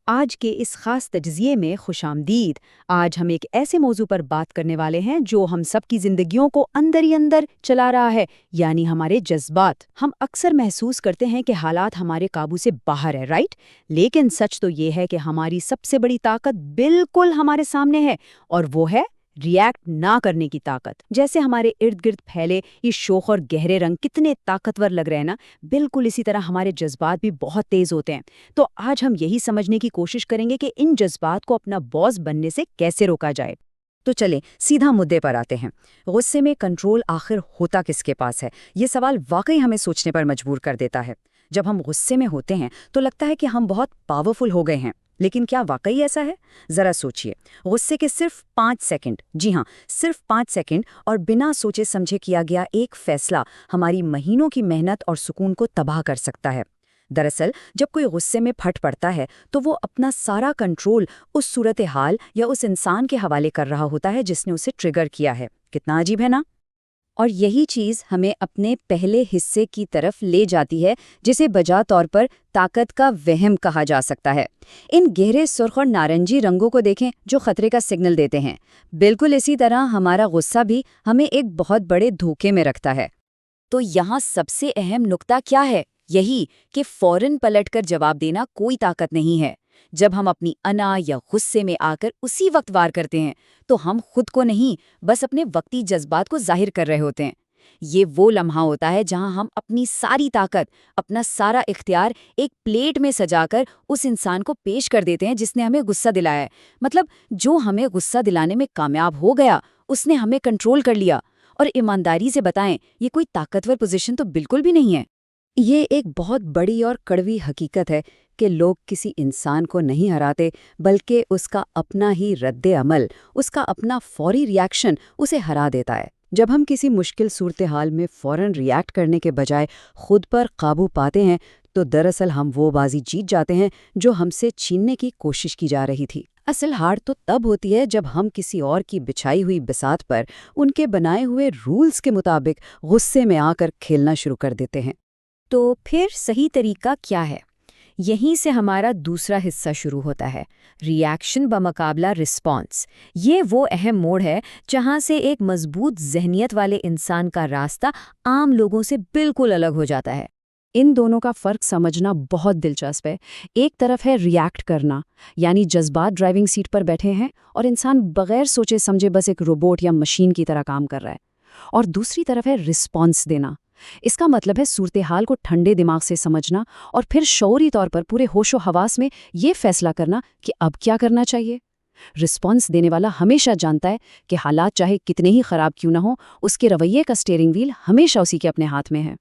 آج کے اس خاص تجزیے میں خوش آمدید۔ آج ہم ایک ایسے موضوع پر بات کرنے والے ہیں جو ہم سب کی زندگیوں کو اندر ہی اندر چلا رہا ہے، یعنی ہمارے جذبات۔ ہم اکثر محسوس کرتے ہیں کہ حالات ہمارے قابو سے باہر ہے، رائٹ؟ لیکن سچ تو یہ ہے کہ ہماری سب سے بڑی طاقت بالکل ہمارے سامنے ہے، اور وہ ہے ریئیکٹ نہ کرنے کی طاقت۔ جیسے ہمارے ارد گرد پھیلے یہ شوخ اور گہرے رنگ کتنے طاقتور لگ رہے ہیں نا، بالکل اسی طرح ہمارے جذبات بھی بہت تیز ہوتے ہیں۔ تو آج ہم یہی سمجھنے کی کوشش کریں گے کہ ان جذبات کو اپنا باس بننے سے کیسے روکا جائے۔ تو چلیں سیدھا مدعے پر آتے ہیں۔ غصے میں کنٹرول آخر ہوتا کس کے پاس ہے؟ یہ سوال واقعی ہمیں سوچنے پر مجبور کر دیتا ہے۔ جب ہم غصے میں ہوتے ہیں تو لگتا ہے کہ ہم بہت پاورفل ہو گئے ہیں، لیکن کیا واقعی ایسا ہے؟ ذرا سوچئے، غصے کے صرف 5 سیکنڈ، جی ہاں صرف 5 سیکنڈ، اور بنا سوچے سمجھے کیا گیا ایک فیصلہ ہماری مہینوں کی محنت اور سکون کو تباہ کر سکتا ہے۔ دراصل جب کوئی غصے میں پھٹ پڑتا ہے تو وہ اپنا سارا کنٹرول اس صورتحال یا اس انسان کے حوالے کر رہا ہوتا ہے جس نے اسے ٹریگر کیا ہے۔ کتنا عجیب ہے نا؟ اور یہی چیز ہمیں اپنے پہلے حصے کی طرف لے جاتی ہے، جسے بجا طور پر طاقت کا وہم کہا جا سکتا ہے۔ ان گہرے سرخ اور نارنجی رنگوں کو دیکھیں جو خطرے کا سگنل دیتے ہیں۔ بالکل اسی طرح ہمارا غصہ بھی ہمیں ایک بہت بڑے دھوکے میں رکھتا ہے۔ تو یہاں سب سے اہم نقطہ کیا ہے؟ یہی کہ فوراً پلٹ کر جواب دینا کوئی طاقت نہیں ہے۔ جب ہم اپنی انا یا غصے میں آ کر اسی وقت وار کرتے ہیں تو ہم خود کو نہیں، بس اپنے وقتی جذبات کو ظاہر کر رہے ہوتے ہیں۔ یہ وہ لمحہ ہوتا ہے جہاں ہم اپنی ساری طاقت، اپنا سارا اختیار ایک پلیٹ میں سجا کر اس انسان کو پیش کر دیتے ہیں جس نے ہمیں غصہ دلایا ہے۔ مطلب جو ہمیں غصہ دلانے میں کامیاب ہو گیا، اس نے ہمیں کنٹرول کر لیا۔ اور ایمانداری سے بتائیں، یہ کوئی طاقتور پوزیشن تو بالکل بھی نہیں ہے۔ یہ ایک بہت بڑی اور کڑوی حقیقت ہے کہ لوگ کسی انسان کو نہیں ہراتے، بلکہ اس کا اپنا ہی رد عمل، اس کا اپنا فوری ریاکشن اسے ہرا دیتا ہے۔ جب ہم کسی مشکل صورتحال میں فوراً ریاکٹ کرنے کے بجائے خود پر قابو پاتے ہیں تو دراصل ہم وہ بازی جیت جاتے ہیں جو ہم سے چھیننے کی کوشش کی جا رہی تھی۔ اصل ہار تو تب ہوتی ہے جب ہم کسی اور کی بچھائی ہوئی بساط پر ان کے بنائے ہوئے رولز کے مطابق غصے میں آ کر کھیلنا شروع کر دیتے ہیں۔ تو پھر صحیح طریقہ کیا ہے؟ یہیں سے ہمارا دوسرا حصہ شروع ہوتا ہے، ریاکشن بمقابلہ رسپانس۔ یہ وہ اہم موڑ ہے جہاں سے ایک مضبوط ذہنیت والے انسان کا راستہ عام لوگوں سے بالکل الگ ہو جاتا ہے۔ ان دونوں کا فرق سمجھنا بہت دلچسپ ہے۔ ایک طرف ہے ریاکٹ کرنا، یعنی جذبات ڈرائیونگ سیٹ پر بیٹھے ہیں اور انسان بغیر سوچے سمجھے بس ایک روبوٹ یا مشین کی طرح کام کر رہا ہے۔ اور دوسری طرف ہے رسپانس دینا۔ اس کا مطلب ہے صورتحال کو ٹھنڈے دماغ سے سمجھنا اور پھر شعوری طور پر پورے ہوش و حواس میں یہ فیصلہ کرنا کہ اب کیا کرنا چاہیے۔ رسپانس دینے والا ہمیشہ جانتا ہے کہ حالات چاہے کتنے ہی خراب کیوں نہ ہوں، اس کے رویے کا سٹیئرنگ وہیل ہمیشہ اسی کے اپنے ہاتھ میں ہے۔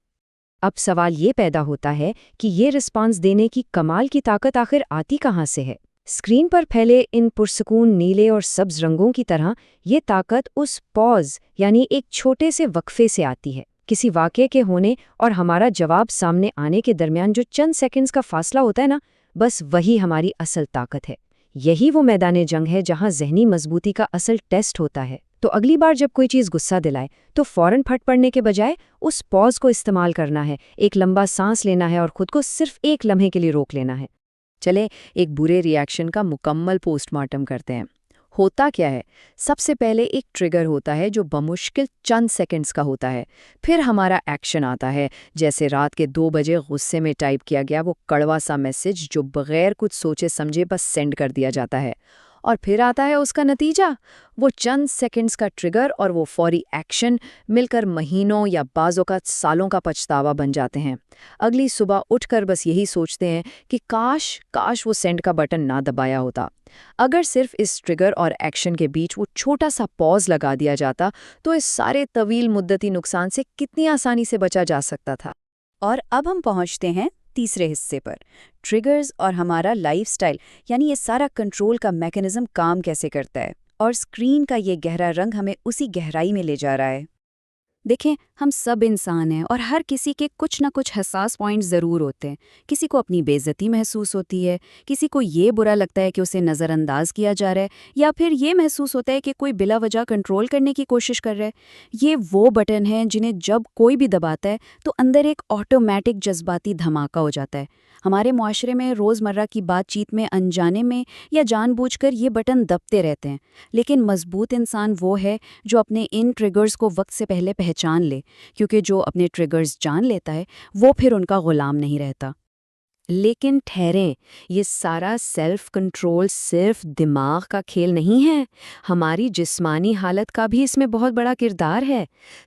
اب سوال یہ پیدا ہوتا ہے کہ یہ رسپانس دینے کی کمال کی طاقت آخر آتی کہاں سے ہے؟ اسکرین پر پھیلے ان پرسکون نیلے اور سبز رنگوں کی طرح یہ طاقت اس پاز، یعنی ایک چھوٹے سے وقفے سے آتی ہے۔ کسی واقعے کے ہونے اور ہمارا جواب سامنے آنے کے درمیان جو چند سیکنڈز کا فاصلہ ہوتا ہے نا، بس وہی ہماری اصل طاقت ہے۔ یہی وہ میدان جنگ ہے جہاں ذہنی مضبوطی کا اصل ٹیسٹ ہوتا ہے۔ تو اگلی بار جب کوئی چیز غصہ دلائے تو فوراً پھٹ پڑنے کے بجائے اس پاز کو استعمال کرنا ہے، ایک لمبا سانس لینا ہے اور خود کو صرف ایک لمحے کے لیے روک لینا ہے۔ چلیں ایک برے ریاکشن کا مکمل پوسٹ مارٹم کرتے ہیں۔ ہوتا کیا ہے؟ سب سے پہلے ایک ٹریگر ہوتا ہے جو بمشکل چند سیکنڈز کا ہوتا ہے۔ پھر ہمارا ایکشن آتا ہے، جیسے رات کے 2 بجے غصے میں ٹائپ کیا گیا وہ کڑوا سا میسج جو بغیر کچھ سوچے سمجھے بس سینڈ کر دیا جاتا ہے۔ اور پھر آتا ہے اس کا نتیجہ، وہ چند سیکنڈز کا ٹریگر اور وہ فوری ایکشن مل کر مہینوں یا بعض اوقات سالوں کا پچھتاوا بن جاتے ہیں۔ اگلی صبح اٹھ کر بس یہی سوچتے ہیں کہ کاش وہ سینڈ کا بٹن نہ دبایا ہوتا۔ اگر صرف اس ٹریگر اور ایکشن کے بیچ وہ چھوٹا سا پاز لگا دیا جاتا تو اس سارے طویل مدتی نقصان سے کتنی آسانی سے بچا جا سکتا تھا۔ اور اب ہم پہنچتے ہیں تیسرے حصے پر، ٹریگرز اور ہمارا لائف سٹائل، یعنی یہ سارا کنٹرول کا میکانزم کام کیسے کرتا ہے۔ اور اسکرین کا یہ گہرا رنگ ہمیں اسی گہرائی میں لے جا رہا ہے۔ دیکھیں، ہم سب انسان ہیں اور ہر کسی کے کچھ نہ کچھ حساس پوائنٹ ضرور ہوتے ہیں۔ کسی کو اپنی بے عزتی محسوس ہوتی ہے، کسی کو یہ برا لگتا ہے کہ اسے نظر انداز کیا جا رہا ہے، یا پھر یہ محسوس ہوتا ہے کہ کوئی بلا وجہ کنٹرول کرنے کی کوشش کر رہا ہے۔ یہ وہ بٹن ہیں جنہیں جب کوئی بھی دباتا ہے تو اندر ایک آٹومیٹک جذباتی دھماکہ ہو جاتا ہے۔ ہمارے معاشرے میں روزمرہ کی بات چیت میں انجانے میں یا جان بوجھ کر یہ بٹن دبتے رہتے ہیں، لیکن مضبوط انسان وہ ہے جو اپنے ان ٹریگرز کو وقت سے پہلے پہچان لے، کیونکہ جو اپنے ٹریگرز جان لیتا ہے وہ پھر ان کا غلام نہیں رہتا۔ لیکن ٹھہریں، یہ سارا سیلف کنٹرول صرف دماغ کا کھیل نہیں ہے، ہماری جسمانی حالت کا بھی اس میں بہت بڑا کردار ہے۔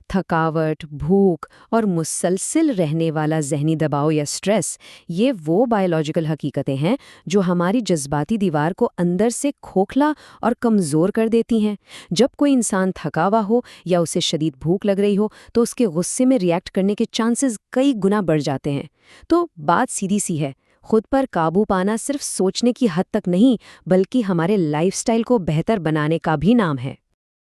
تھکاوٹ، بھوک اور مسلسل رہنے والا ذہنی دباؤ یا سٹریس، یہ وہ بائیولوجیکل حقیقتیں ہیں جو ہماری جذباتی دیوار کو اندر سے کھوکھلا اور کمزور کر دیتی ہیں۔ جب کوئی انسان تھکا ہوا ہو یا اسے شدید بھوک لگ رہی ہو تو اس کے غصے میں ریئیکٹ کرنے کے چانسز کئی گنا بڑھ جاتے ہیں۔ تو بات سیدھی سی ہے، خود پر قابو پانا صرف سوچنے کی حد تک نہیں بلکہ ہمارے لائف سٹائل کو بہتر بنانے کا بھی نام ہے۔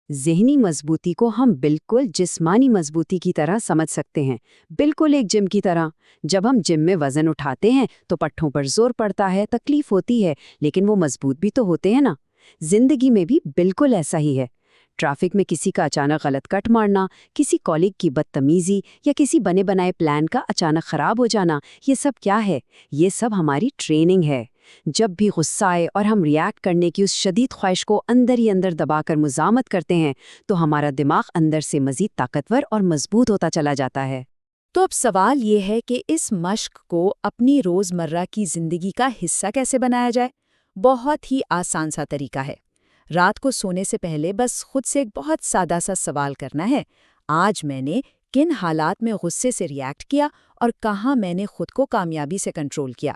ذہنی مضبوطی کو ہم بالکل جسمانی مضبوطی کی طرح سمجھ سکتے ہیں، بالکل ایک جم کی طرح۔ جب ہم جم میں وزن اٹھاتے ہیں تو پٹھوں پر زور پڑتا ہے، تکلیف ہوتی ہے، لیکن وہ مضبوط بھی تو ہوتے ہیں نا۔ زندگی میں بھی بالکل ایسا ہی ہے۔ ٹریفک میں کسی کا اچانک غلط کٹ مارنا، کسی کالگ کی بدتمیزی یا کسی بنے بنائے پلان کا اچانک خراب ہو جانا، یہ سب کیا ہے؟ یہ سب ہماری ٹریننگ ہے۔ جب بھی غصہ آئے اور ہم ریئیکٹ کرنے کی اس شدید خواہش کو اندر ہی اندر دبا کر مزاحمت کرتے ہیں تو ہمارا دماغ اندر سے مزید طاقتور اور مضبوط ہوتا چلا جاتا ہے۔ تو اب سوال یہ ہے کہ اس مشق کو اپنی روزمرہ کی زندگی کا حصہ کیسے بنایا جائے؟ بہت ہی آسان سا طریقہ ہے۔ رات کو سونے سے پہلے بس خود سے ایک بہت سادہ سا سوال کرنا ہے، آج میں نے کن حالات میں غصے سے ریئیکٹ کیا اور کہاں میں نے خود کو کامیابی سے کنٹرول کیا۔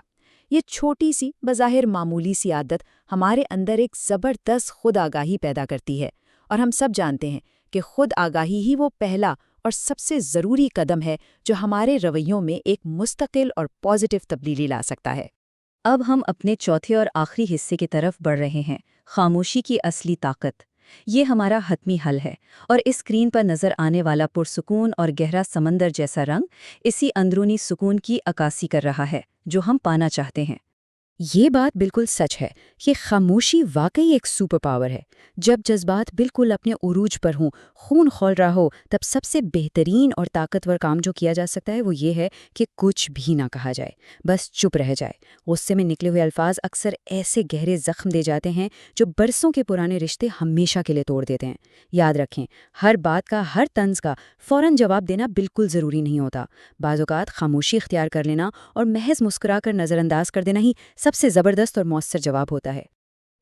یہ چھوٹی سی بظاہر معمولی سی عادت ہمارے اندر ایک زبردست خود آگاہی پیدا کرتی ہے، اور ہم سب جانتے ہیں کہ خود آگاہی ہی وہ پہلا اور سب سے ضروری قدم ہے جو ہمارے رویوں میں ایک مستقل اور پازیٹیو تبدیلی لا سکتا ہے۔ اب ہم اپنے چوتھے اور آخری حصے کی طرف بڑھ رہے ہیں، خاموشی کی اصلی طاقت۔ یہ ہمارا حتمی حل ہے، اور اس اسکرین پر نظر آنے والا پرسکون اور گہرا سمندر جیسا رنگ اسی اندرونی سکون کی عکاسی کر رہا ہے جو ہم پانا چاہتے ہیں۔ یہ بات بالکل سچ ہے کہ خاموشی واقعی ایک سپر پاور ہے۔ جب جذبات بالکل اپنے عروج پر ہوں، خون کھول رہا ہو، تب سب سے بہترین اور طاقتور کام جو کیا جا سکتا ہے وہ یہ ہے کہ کچھ بھی نہ کہا جائے، بس چپ رہ جائے۔ غصے میں نکلے ہوئے الفاظ اکثر ایسے گہرے زخم دے جاتے ہیں جو برسوں کے پرانے رشتے ہمیشہ کے لیے توڑ دیتے ہیں۔ یاد رکھیں، ہر بات کا، ہر طنز کا فوراً جواب دینا بالکل ضروری نہیں ہوتا۔ بعض اوقات خاموشی اختیار کر لینا اور محض مسکرا کر نظر انداز کر دینا ہی سب سے زبردست اور مؤثر جواب ہوتا ہے۔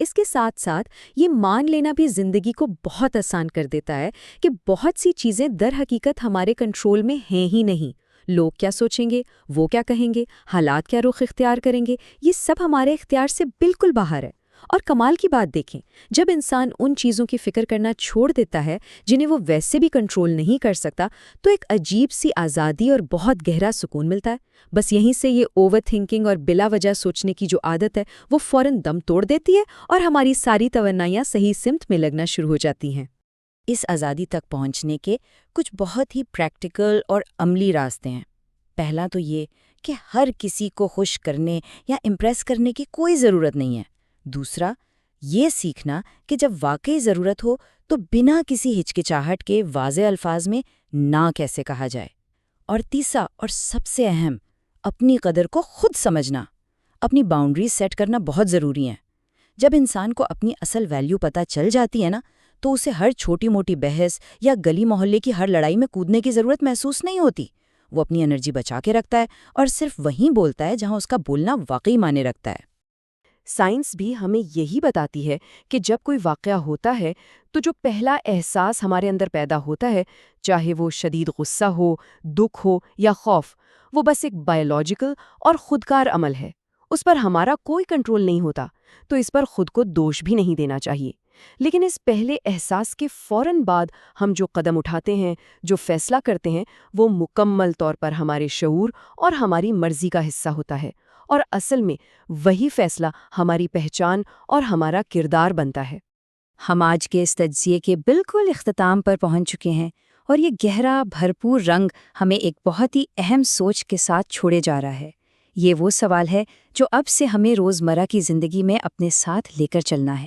اس کے ساتھ ساتھ یہ مان لینا بھی زندگی کو بہت آسان کر دیتا ہے کہ بہت سی چیزیں در حقیقت ہمارے کنٹرول میں ہیں ہی نہیں۔ لوگ کیا سوچیں گے، وہ کیا کہیں گے، حالات کیا رخ اختیار کریں گے، یہ سب ہمارے اختیار سے بالکل باہر ہے۔ اور کمال کی بات دیکھیں، جب انسان ان چیزوں کی فکر کرنا چھوڑ دیتا ہے جنہیں وہ ویسے بھی کنٹرول نہیں کر سکتا، تو ایک عجیب سی آزادی اور بہت گہرا سکون ملتا ہے۔ بس یہیں سے یہ اوور تھنکنگ اور بلا وجہ سوچنے کی جو عادت ہے وہ فوراً دم توڑ دیتی ہے اور ہماری ساری توانائیاں صحیح سمت میں لگنا شروع ہو جاتی ہیں۔ اس آزادی تک پہنچنے کے کچھ بہت ہی پریکٹیکل اور عملی راستے ہیں۔ پہلا تو یہ کہ ہر کسی کو خوش کرنے یا امپریس کرنے کی کوئی ضرورت نہیں ہے۔ دوسرا، یہ سیکھنا کہ جب واقعی ضرورت ہو تو بنا کسی ہچکچاہٹ کے واضح الفاظ میں نہ کیسے کہا جائے۔ اور تیسرا اور سب سے اہم، اپنی قدر کو خود سمجھنا، اپنی باؤنڈریز سیٹ کرنا بہت ضروری ہے۔ جب انسان کو اپنی اصل ویلیو پتہ چل جاتی ہے نا، تو اسے ہر چھوٹی موٹی بحث یا گلی محلے کی ہر لڑائی میں کودنے کی ضرورت محسوس نہیں ہوتی۔ وہ اپنی انرجی بچا کے رکھتا ہے اور صرف وہیں بولتا ہے جہاں اس کا بولنا واقعی معنی رکھتا ہے۔ سائنس بھی ہمیں یہی بتاتی ہے کہ جب کوئی واقعہ ہوتا ہے تو جو پہلا احساس ہمارے اندر پیدا ہوتا ہے، چاہے وہ شدید غصہ ہو، دکھ ہو یا خوف، وہ بس ایک بائیولوجیکل اور خودکار عمل ہے۔ اس پر ہمارا کوئی کنٹرول نہیں ہوتا، تو اس پر خود کو دوش بھی نہیں دینا چاہیے۔ لیکن اس پہلے احساس کے فوراً بعد ہم جو قدم اٹھاتے ہیں، جو فیصلہ کرتے ہیں، وہ مکمل طور پر ہمارے شعور اور ہماری مرضی کا حصہ ہوتا ہے، اور اصل میں وہی فیصلہ ہماری پہچان اور ہمارا کردار بنتا ہے۔ ہم آج کے اس تجزیے کے بالکل اختتام پر پہنچ چکے ہیں، اور یہ گہرا بھرپور رنگ ہمیں ایک بہت ہی اہم سوچ کے ساتھ چھوڑے جا رہا ہے۔ یہ وہ سوال ہے جو اب سے ہمیں روزمرہ کی زندگی میں اپنے ساتھ لے کر چلنا ہے۔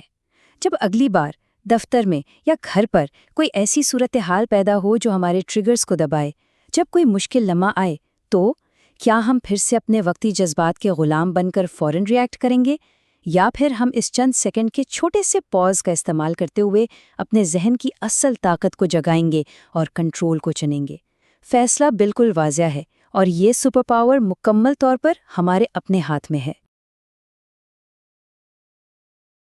جب اگلی بار دفتر میں یا گھر پر کوئی ایسی صورتحال پیدا ہو جو ہمارے ٹریگرز کو دبائے، جب کوئی مشکل لمحہ آئے، تو کیا ہم پھر سے اپنے وقتی جذبات کے غلام بن کر فوراً ریئیکٹ کریں گے، یا پھر ہم اس چند سیکنڈ کے چھوٹے سے پاز کا استعمال کرتے ہوئے اپنے ذہن کی اصل طاقت کو جگائیں گے اور کنٹرول کو چنیں گے؟ فیصلہ بالکل واضح ہے، اور یہ سپر پاور مکمل طور پر ہمارے اپنے ہاتھ میں ہے۔